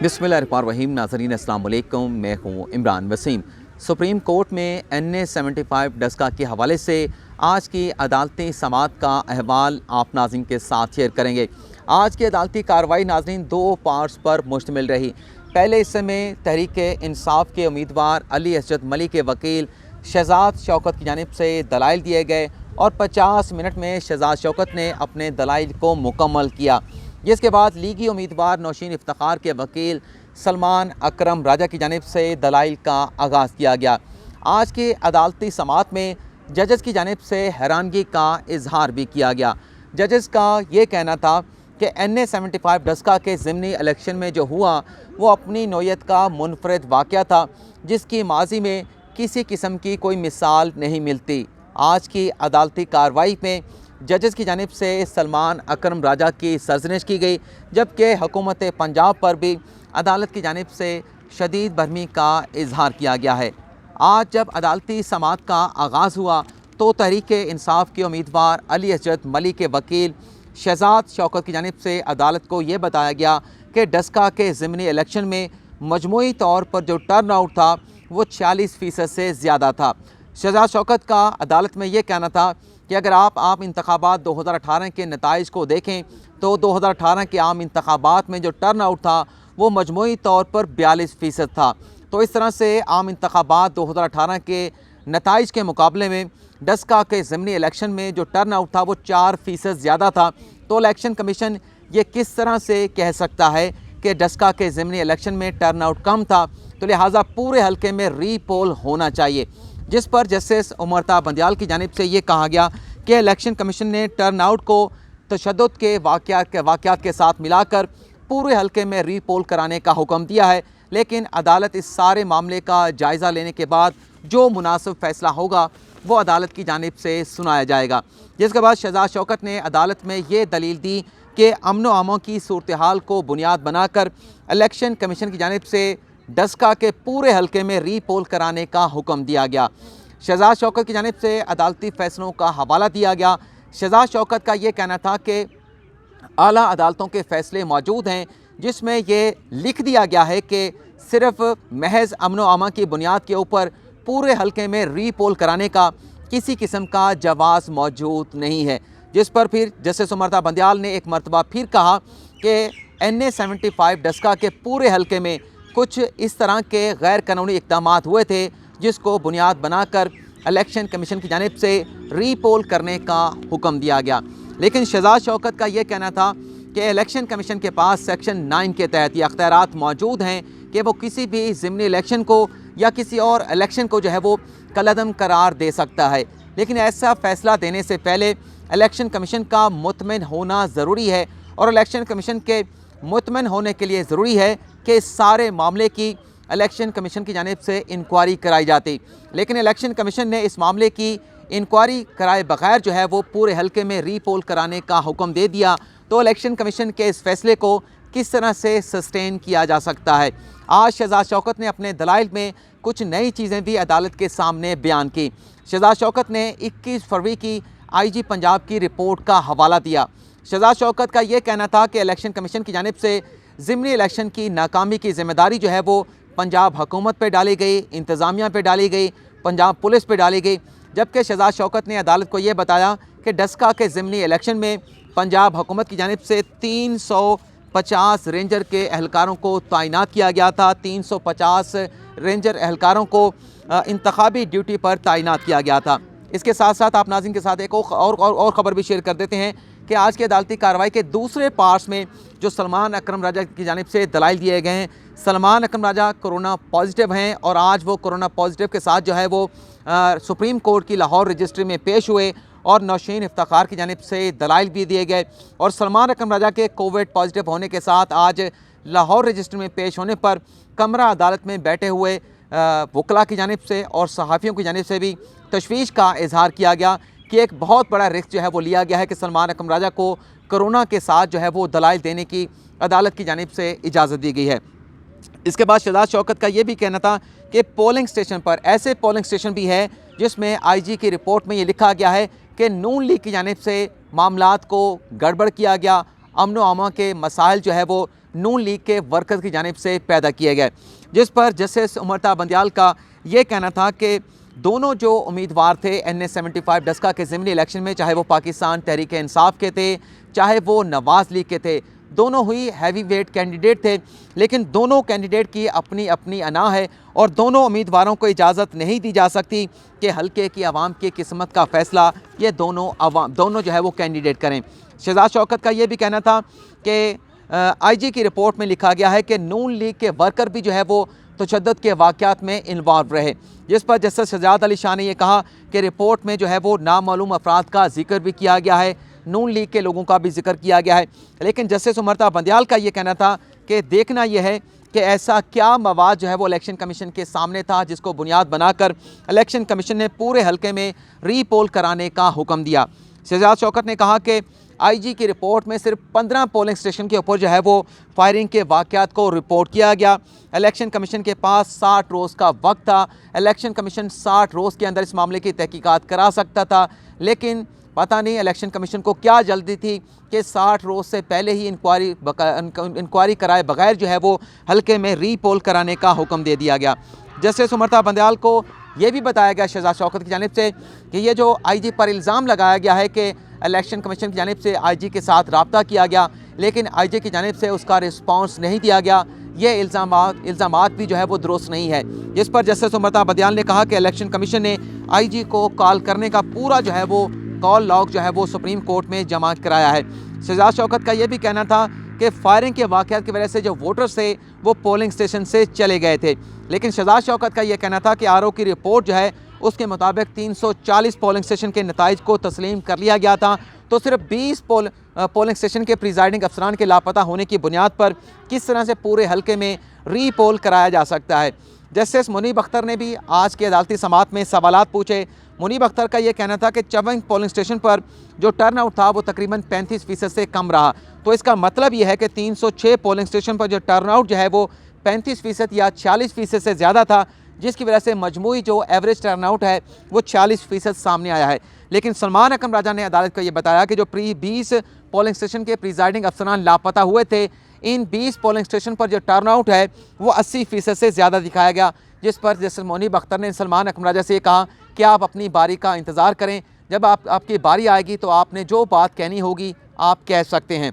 बिस्मिल्लाहिर्रहमानिर्रहीम। नाज़रीन अस्सलाम वालेकुम, मैं हूँ इमरान वसीम। सुप्रीम कोर्ट में NA 75 डस्का के हवाले से आज की अदालती समाअत का अहवाल आप नाज़रीन के साथ शेयर करेंगे। आज की अदालती कार्रवाई नाज़रीन दो पार्ट्स पर मुश्तमिल रही। पहले हिस्से में तहरीक इंसाफ के उम्मीदवार अली असजद मली के वकील शहजाद शौकत की जानिब से दलाइल दिए गए और 50 मिनट में शहजाद शौकत ने अपने दलाइल को मुकम्मल किया, जिसके बाद लीगी उम्मीदवार नौशीन इफ्तिखार के वकील सलमान अकरम राजा की जानिब से दलाइल का आगाज़ किया गया। आज की अदालती समाअत में जजेस की जानिब से हैरानगी का इजहार भी किया गया। जजेस का ये कहना था कि NA 75 डस्का के ज़िमनी इलेक्शन में जो हुआ वो अपनी नौयत का मुनफरद वाक़या था, जिसकी माजी में किसी किस्म की कोई मिसाल नहीं मिलती। आज की अदालती कार्रवाई में जजेस की जानिब से सलमान अकरम राजा की सरजनिश की गई, जबकि हुकूमत पंजाब पर भी अदालत की जानिब से शदीद बरहमी का इजहार किया गया है। आज जब अदालती समाअत का आगाज़ हुआ तो तहरीक इंसाफ के उम्मीदवार अली असजद मली के वकील शहजाद शौकत की जानिब से अदालत को ये बताया गया कि डस्का के ज़िमनी इलेक्शन में मजमूई तौर पर जो टर्न आउट था वो 46% से ज़्यादा था। शहजाद शौकत का अदालत में ये कहना था कि अगर आप इंतखाबात 2018 के नताइज को देखें तो 2018 के आम इंतखाबात में जो टर्न आउट था वो मजमूई तौर पर 42% था। तो इस तरह से आम इंतखाबात 2018 के नताइज के मुकाबले में डस्का के ज़िमनी इलेक्शन में जो टर्न आउट था वो 4% ज़्यादा था। तो इलेक्शन कमीशन ये किस तरह से कह सकता है कि डस्का के ज़िमनी इलेक्शन में टर्न आउट कम था, तो लिहाजा पूरे हल्के में रीपोल होना चाहिए, जिस पर जस्टिस उमरता बंदियाल की जानिब से ये कहा गया कि इलेक्शन कमीशन ने टर्न आउट को तशद्दुद के वाक़यात के साथ मिलाकर पूरे हल्के में रीपोल कराने का हुक्म दिया है। लेकिन अदालत इस सारे मामले का जायज़ा लेने के बाद जो मुनासिब फ़ैसला होगा वो अदालत की जानिब से सुनाया जाएगा। जिसके बाद शहजाद शौकत ने अदालत में ये दलील दी कि अमन व अमान की सूरत हाल को बुनियाद बनाकर इलेक्शन कमीशन की जानिब से डस्का के पूरे हल्के में रीपोल कराने का हुक्म दिया गया। शहजाद शौकत की जानिब से अदालती फ़ैसलों का हवाला दिया गया। शहजाद शौकत का ये कहना था कि आला अदालतों के फ़ैसले मौजूद हैं, जिसमें ये लिख दिया गया है कि सिर्फ़ महज अमन व अमान की बुनियाद के ऊपर पूरे हल्के में रीपोल कराने का किसी किस्म का जवाज़ मौजूद नहीं है। जिस पर फिर जस्टिस उमरता बंदियाल ने एक मरतबा फिर कहा कि NA 75 डस्का के पूरे हल्के में कुछ इस तरह के गैर कानूनी इक़दाम हुए थे जिसको बुनियाद बनाकर इलेक्शन कमीशन की जानिब से रीपोल करने का हुक्म दिया गया। लेकिन शहजाद शौकत का ये कहना था कि इलेक्शन कमीशन के पास सेक्शन 9 के तहत ये अख्तियारात मौजूद हैं कि वो किसी भी ज़िमनी इलेक्शन को या किसी और इलेक्शन को जो है वो कलअदम करार दे सकता है। लेकिन ऐसा फ़ैसला देने से पहले इलेक्शन कमीशन का मुतमिन होना ज़रूरी है, और इलेक्शन कमीशन के मुतमिन होने के लिए ज़रूरी है कि इस सारे मामले की इलेक्शन कमीशन की जानिब से इंक्वायरी कराई जाती। लेकिन इलेक्शन कमीशन ने इस मामले की इंक्वायरी कराए बगैर जो है वो पूरे हल्के में रीपोल कराने का हुक्म दे दिया। तो इलेक्शन कमीशन के इस फैसले को किस तरह से सस्टेन किया जा सकता है। आज शहजाद शौकत ने अपने दलाइल में कुछ नई चीज़ें भी अदालत के सामने बयान की। शहजाद शौकत ने 21 फरवरी की IG पंजाब की रिपोर्ट का हवाला दिया। शहजाद शौकत का ये कहना था कि इलेक्शन कमीशन की जानिब से ज़िमनी इलेक्शन की नाकामी की ज़िम्मेदारी जो है वो पंजाब हुकूमत पे डाली गई, इंतज़ामिया पे डाली गई, पंजाब पुलिस पे डाली गई। जबकि शहजाद शौकत ने अदालत को ये बताया कि डस्का के ज़िमनी इलेक्शन में पंजाब हुकूमत की जानिब से 350 रेंजर के एहलकारों को तैनात किया गया था। 350 रेंजर एहलकारों को इंतखाबी ड्यूटी पर तैनात किया गया था। इसके साथ साथ आप नाज़रीन के साथ एक और ख़बर भी शेयर कर देते हैं कि आज की अदालती कार्रवाई के दूसरे पार्ट्स में जो सलमान अकरम राजा की जानिब से दलाइल दिए गए हैं। सलमान अकरम राजा कोरोना पॉजिटिव हैं और आज वो कोरोना पॉजिटिव के साथ जो है वो सुप्रीम कोर्ट की लाहौर रजिस्ट्री में पेश हुए और नौशीन इफ्तिखार की जानिब से दलाइल भी दिए गए। और सलमान अकरम राजा के कोविड पॉजिटिव होने के साथ आज लाहौर रजिस्ट्री में पेश होने पर कमरा अदालत में बैठे हुए वकला की जानिब से और सहाफ़ियों की जानिब से भी तशवीश का इजहार किया गया कि एक बहुत बड़ा रिस्क जो है वो लिया गया है कि सलमान अकरम राजा को कोरोना के साथ जो है वो दलाइल देने की अदालत की जानिब से इजाज़त दी गई है। इसके बाद शहजाद शौकत का ये भी कहना था कि पोलिंग स्टेशन पर ऐसे पोलिंग स्टेशन भी है जिसमें IG की रिपोर्ट में ये लिखा गया है कि नून लीग की जानिब से मामलात को गड़बड़ किया गया, अमन व अमान के मसाइल जो है वो नून लीग के वर्कर्स की जानिब से पैदा किए गए, जिस पर जस्टिस उमरता बंदियाल का ये कहना था कि दोनों जो उम्मीदवार थे NA-75 डस्का के ज़िमनी इलेक्शन में, चाहे वो पाकिस्तान तहरीक इंसाफ के थे, चाहे वो नवाज़ लीग के थे, दोनों ही हैवी वेट कैंडिडेट थे, लेकिन दोनों कैंडिडेट की अपनी अपनी अना है और दोनों उम्मीदवारों को इजाज़त नहीं दी जा सकती कि हल्के की आवाम की किस्मत का फ़ैसला ये दोनों जो है वो कैंडिडेट करें। शहजाद शौकत का ये भी कहना था कि IG की रिपोर्ट में लिखा गया है कि नून लीग के वर्कर भी जो है वो तशद्दुद के वाक़यात में इन्वॉल्व रहे, जिस पर जस्टिस शहजाद अली शाह ने यह कहा कि रिपोर्ट में जो है वो नामालूम अफराद का जिक्र भी किया गया है, नून लीग के लोगों का भी जिक्र किया गया है। लेकिन जस्टिस उमरता बंदियाल का ये कहना था कि देखना यह है कि ऐसा क्या मवाद जो है वो इलेक्शन कमीशन के सामने था जिसको बुनियाद बनाकर इलेक्शन कमीशन ने पूरे हल्के में रीपोल कराने का हुक्म दिया। शहजाद शौकत ने कहा कि IG की रिपोर्ट में सिर्फ 15 पोलिंग स्टेशन के ऊपर जो है वो फायरिंग के वाक़यात को रिपोर्ट किया गया। इलेक्शन कमीशन के पास 60 रोज़ का वक्त था। इलेक्शन कमीशन 60 रोज़ के अंदर इस मामले की तहकीकात करा सकता था, लेकिन पता नहीं इलेक्शन कमीशन को क्या जल्दी थी कि 60 रोज़ से पहले ही इंक्वायरी कराए बगैर जो है वो हल्के में रीपोल कराने का हुक्म दे दिया गया। जस्टिस उमरता बंदियाल को ये भी बताया गया शहजाद शौकत की जानिब से कि ये जो IG पर इल्ज़ाम लगाया गया है कि इलेक्शन कमीशन की जानिब से IG के साथ रब्ता किया गया, लेकिन IG की जानिब से उसका रिस्पॉन्स नहीं दिया गया, ये इल्ज़ामात भी जो है वो दुरुस्त नहीं है। जिस पर जस्टिस उमरता बंदियाल ने कहा कि इलेक्शन कमीशन ने IG को कॉल करने का पूरा जो है वो कॉल लॉग जो है वो सुप्रीम कोर्ट में जमा कराया है। शहजाद शौकत का ये भी कहना था कि फायरिंग के वाक़यात की वजह से जो वोटर्स थे वो पोलिंग स्टेशन से चले गए थे, लेकिन शहजाद शौकत का ये कहना था कि RO की रिपोर्ट जो है उसके मुताबिक 340 पोलिंग स्टेशन के नताइज को तस्लीम कर लिया गया था, तो सिर्फ 20 पोलिंग स्टेशन के प्रिजाइडिंग अफसरान के लापता होने की बुनियाद पर किस तरह से पूरे हल्के में रीपोल कराया जा सकता है। जस्टिस मुनीब अख्तर ने भी आज के अदालती समाअत में सवालात पूछे। मुनीब अख्तर का ये कहना था कि 54 पोलिंग स्टेशन पर जो टर्नआउट था वो तकरीबन 35% से कम रहा, तो इसका मतलब ये है कि 306 पोलिंग स्टेशन पर जो टर्नआउट जो है वो 35% या 46% से ज़्यादा था, जिसकी वजह से मजमूई जो एवरेज टर्नआउट है वो 40% सामने आया है। लेकिन सलमान अकरम राजा ने अदालत को ये बताया कि जो 20 पोलिंग स्टेशन के प्रिजाइडिंग अफसरान लापता हुए थे, इन 20 पोलिंग स्टेशन पर जो टर्नआउट है वो 80% से ज़्यादा दिखाया गया, जिस पर जस्टिस मुनीब अख्तर ने सलमान अकरम राजा से कहा कि आप अपनी बारी का इंतज़ार करें, जब आपकी बारी आएगी तो आपने जो बात कहनी होगी आप कह सकते हैं।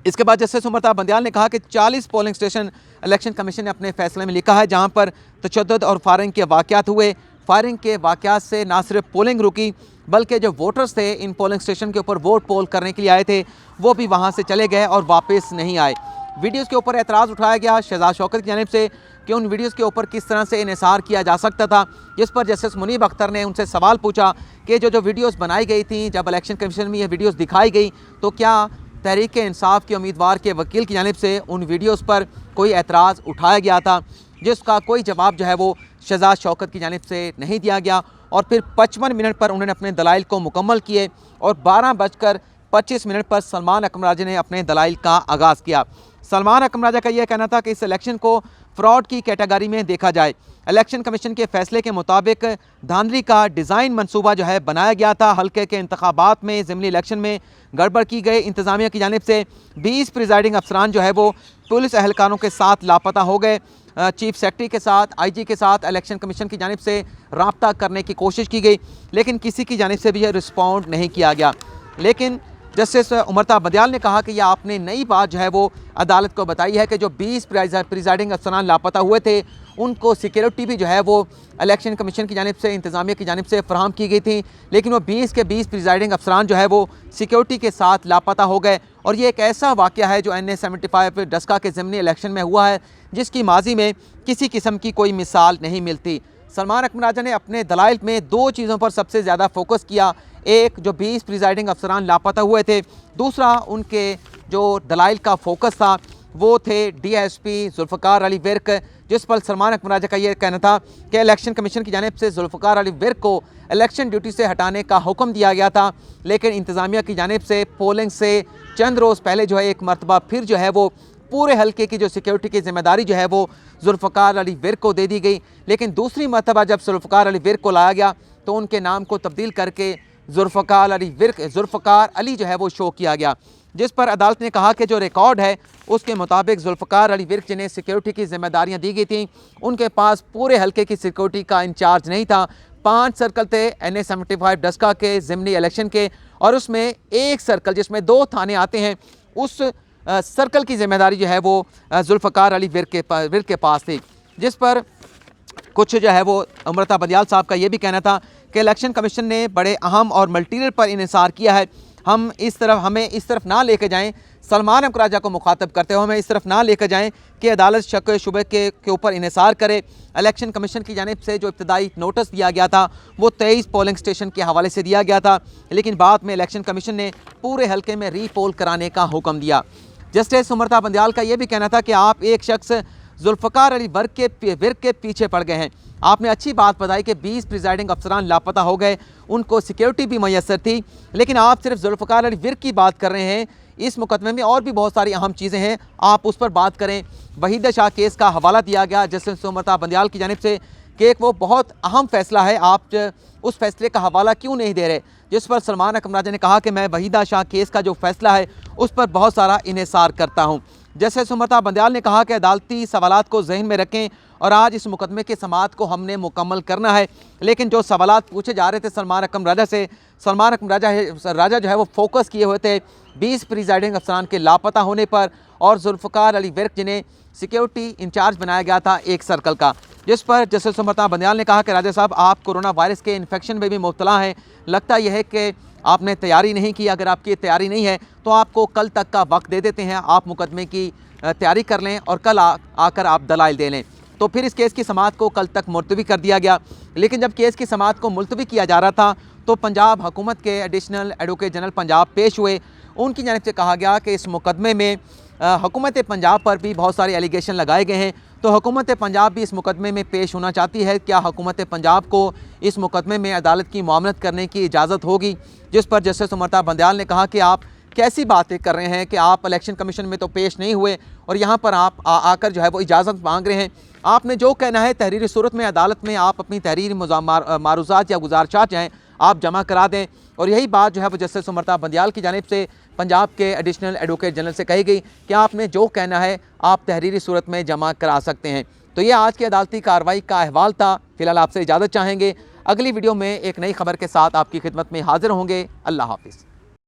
इसके बाद जस्टिस उमरता बंदियाल ने कहा कि 40 पोलिंग स्टेशन इलेक्शन कमीशन ने अपने फैसले में लिखा है जहां पर तशद्दुद और फायरिंग के वाक़यात हुए। फायरिंग के वाक़यात से ना सिर्फ पोलिंग रुकी बल्कि जो वोटर्स थे इन पोलिंग स्टेशन के ऊपर वोट पोल करने के लिए आए थे वो भी वहां से चले गए और वापस नहीं आए। वीडियोज़ के ऊपर एतराज़ उठाया गया शहजाद शौकत की जानिब से कि उन वीडियोज़ के ऊपर किस तरह से इन्हिसार किया जा सकता था, जिस पर जस्टिस मुनीब अख्तर ने उनसे सवाल पूछा कि जो वीडियोज़ बनाई गई थी, जब इलेक्शन कमीशन में ये वीडियोज़ दिखाई गई तो क्या तहरीक इंसाफ के उम्मीदवार के वकील की जानिब से उन वीडियोज़ पर कोई एतराज़ उठाया गया था, जिसका कोई जवाब जो है वो शहजाद शौकत की जानिब से नहीं दिया गया। और फिर 55 मिनट पर उन्होंने अपने दलाइल को मुकम्मल किए और 12:25 पर सलमान अकरम राजा ने अपने दलाइल का आगाज़ किया। सलमान अकरम राजा का यह कहना था कि इस इलेक्शन को फ्रॉड की कैटेगरी में देखा जाए। इलेक्शन कमीशन के फैसले के मुताबिक धांधली का डिज़ाइन मंसूबा जो है बनाया गया था। हल्के के इंतखाबात में ज़िमनी इलेक्शन में गड़बड़ की गई। इंतज़ामिया की जानिब से 20 प्रिजाइडिंग अफसरान जो है वो पुलिस एहलकारों के साथ लापता हो गए। चीफ सेक्रेटरी के साथ, IG के साथ इलेक्शन कमीशन की जानिब से रब्ता करने की कोशिश की गई, लेकिन किसी की जानिब से भी यह रिस्पॉन्ड नहीं किया गया। लेकिन जस्टिस उमरता बंदियाल ने कहा कि यह आपने नई बात जो है वो अदालत को बताई है कि जो 20 प्रिजाइडिंग अफसरान लापता हुए थे उनको सिक्योरिटी भी जो है वो इलेक्शन कमीशन की जानिब से, इंतज़ामिया की जानिब से फराहम की गई थी, लेकिन वो 20 के 20 प्रिजाइडिंग अफसरान जो है वो सिक्योरिटी के साथ लापता हो गए। और ये एक ऐसा वाक़या है जो NA-75 डस्का के ज़िमनी इलेक्शन में हुआ है, जिसकी माजी में किसी किस्म की कोई मिसाल नहीं मिलती। सलमान अकरम राजा ने अपने दलाइल में 2 चीज़ों पर सबसे ज़्यादा फोकस किया। एक, जो 20 प्रिजाइडिंग अफसरान लापता हुए थे। दूसरा, उनके जो दलाइल का फोकस था वो थे DSP जुल्फ़िकार अली विर्क, जिस पर सलमान अकरम राजा का ये कहना था कि इलेक्शन कमीशन की जानिब से जुल्फ़िकार अली विर्क को इलेक्शन ड्यूटी से हटाने का हुक्म दिया गया था, लेकिन इंतज़ामिया की जानिब से पोलिंग से चंद रोज़ पहले जो है एक मरतबा फिर जो है वो पूरे हल्के की जो सिक्योरिटी की जिम्मेदारी जो है वो जुल्फ़िकार अली विर्क को दे दी गई। लेकिन दूसरी मरतबा जब जुल्फ़िकार अली विर्क को लाया गया तो उनके नाम को तब्दील करके जुल्फ़िकार अली जो है वो शो किया गया, जिस पर अदालत ने कहा कि जो रिकॉर्ड है उसके मुताबिक जुल्फ़िकार अली विर्क जिन्हें सिक्योरिटी की जिम्मेदारियां दी गई थी, उनके पास पूरे हल्के की सिक्योरिटी का इंचार्ज नहीं था। 5 सर्कल थे NA 75 डस्का के ज़िमनी इलेक्शन के, और उसमें एक सर्कल जिसमें 2 थाने आते हैं, उस सर्कल की जिम्मेदारी जो है वो जुल्फ़िकार अली विर्क के पास थी। जिस पर कुछ जो है वो अमृता बंदियाल साहब का ये भी कहना था कि इलेक्शन कमीशन ने बड़े अहम और मल्टीरियल पर इन्हिसार किया है। हमें इस तरफ ना लेकर जाएं, सलमान अहमद राजा को मुखातब करते हुए हमें इस तरफ ना लेकर जाएं कि अदालत शक शुबे के ऊपर इन्हिसार करे। इलेक्शन कमीशन की जानिब से जो इब्तदाई नोटिस दिया गया था वो 23 पोलिंग स्टेशन के हवाले से दिया गया था, लेकिन बाद में इलेक्शन कमीशन ने पूरे हल्के में रीपोल कराने का हुक्म दिया। जस्टिस अमृता बंदियाल का यह भी कहना था कि आप एक शख्स जुल्फ़िकार अली विर्क के पीछे पड़ गए हैं। आपने अच्छी बात बताई कि 20 प्रिजाइडिंग अफसरान लापता हो गए, उनको सिक्योरिटी भी मैसर थी, लेकिन आप सिर्फ जुल्फ़िकार अली विर्क की बात कर रहे हैं। इस मुकदमे में और भी बहुत सारी अहम चीज़ें हैं, आप उस पर बात करें। वहीदा शाह केस का हवाला दिया गया जस्टिस अमृता बंदियाल की जानिब से कि एक वो बहुत अहम फैसला है, आप उस फैसले का हवाला क्यों नहीं दे रहे, जिस पर सलमान अकरम राजा ने कहा कि मैं वहीदा शाह केस का जो फैसला है उस पर बहुत सारा इन्हिसार करता हूँ। जस्टिस अमृता बंदियाल ने कहा कि अदालती सवालात को जहन में रखें और आज इस मुकदमे के समाअत को हमने मुकम्मल करना है, लेकिन जो सवालात पूछे जा रहे थे सलमान अकरम राजा से, सलमान अकरम राजा जो है वो फोकस किए हुए थे 20 प्रिजाइडिंग अफसरान के लापता होने पर और जुल्फ़िकार अली विर्क जिन्हें सिक्योरिटी इंचार्ज बनाया गया था एक सर्कल का, जिस पर जस्टिस अमृता बंदियाल ने कहा कि राजा साहब आप कोरोना वायरस के इन्फेक्शन में भी मुब्तला हैं, लगता यह है कि आपने तैयारी नहीं की। अगर आपकी तैयारी नहीं है तो आपको कल तक का वक्त दे देते हैं, आप मुकदमे की तैयारी कर लें और कल आकर आप दलाइल दे लें। तो फिर इस केस की समाअत को कल तक मुलतवी कर दिया गया, लेकिन जब केस की समाअत को मुलतवी किया जा रहा था तो पंजाब हुकूमत के एडिशनल एडवोकेट जनरल पंजाब पेश हुए। उनकी जानिब से कहा गया कि इस मुकदमे में हुकूमत पंजाब पर भी बहुत सारे एलिगेशन लगाए गए हैं, तो हुकूमत पंजाब भी इस मुकदमे में पेश होना चाहती है। क्या हुकूमत पंजाब को इस मुकदमे में अदालत की मामलत करने की इजाज़त होगी? जिस पर जस्टिस अमृता बंदियाल ने कहा कि आप कैसी बातें कर रहे हैं कि आप इलेक्शन कमीशन में तो पेश नहीं हुए और यहाँ पर आप आकर जो है वो इजाज़त मांग रहे हैं। आपने जो कहना है तहरीरी सूरत में अदालत में आप अपनी तहरीरी मारूज़ात या गुजारिशात चाहें आप जमा करा दें, और यही बात जो है वो जस्टिस अमृता बंदियाल की जानिब से पंजाब के एडिशनल एडवोकेट जनरल से कही गई कि आपने जो कहना है आप तहरीरी सूरत में जमा करा सकते हैं। तो ये आज की अदालती कार्रवाई का अहवाल था। फिलहाल आपसे इजाज़त चाहेंगे, अगली वीडियो में एक नई खबर के साथ आपकी खिदमत में हाजिर होंगे। अल्लाह हाफिज़।